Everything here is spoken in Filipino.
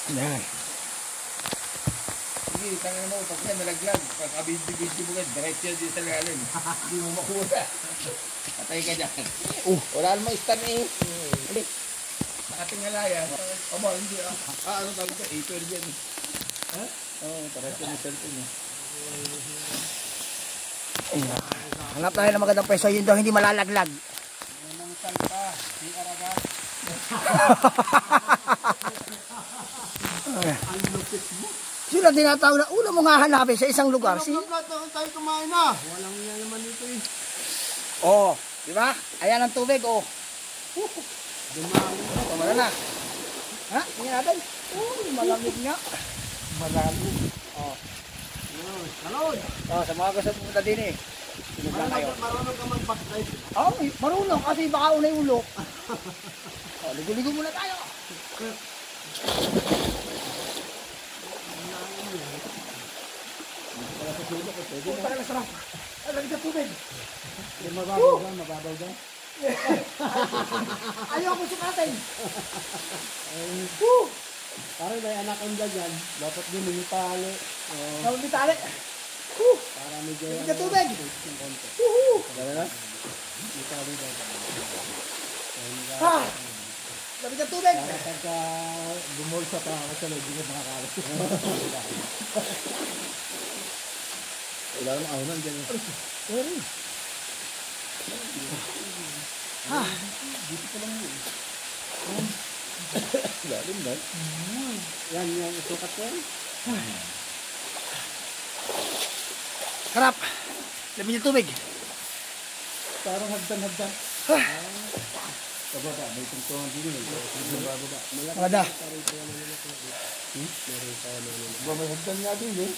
Yan. Sige, tangan mo, pag yan nalaglag, pag abidyo-bidyo mo ka, diretso yan dito sa lalim. Hindi mo makuha. Patay ka dyan. Wala namang stand eh. Halik. Nakatingala yan. Aba, hindi ah. Ano tawag ka? Aper dyan eh. Ha? Oo, diretso na cellphone eh. Hanap tayo ng magandang peso. Yun daw hindi malalaglag. Anong salpa? Si Araga. Ang lupit mo. Sila tinatawag na una mo nga hanapin sa isang lugar. Tayo kumain na. Walang yan naman ito eh. Oh, di ba? Ayan ang tubig, oh. Dumami. Tumala na. Ha? Tingnan natin. Malamig nga. Malamig. Oh. Salud. Oh, sa mga gusto pumunta din eh. Tulog lang kayo. Marunong ka mag-backdive. Oh, marunong kasi baka unay ulo. Oh, ligo-ligo muna tayo. Para na sarap. Ay, lagi sa tubig. Mababaw dyan, mababaw dyan. Ayaw ko sukatin. Parang may anak ang dyan, dapat din may tali. Tawag ni tali. Para medyo Lagi sa tubig. Dala na? May tali dyan. Ha? Lagi sa tubig. Para pagka bumulsa pa ako sa loob, hindi ko makakalas. Wala namang ahonan dyan. Sorry. Ha? Dito pa lang yun. Lalim ba? Yan yung sukat ko yan. Harap. Lagi sa tubig. Parang hagdan-hagdan. Pababa, may tungtungan din yun. Pababa. Wala. May hagdan nga din eh.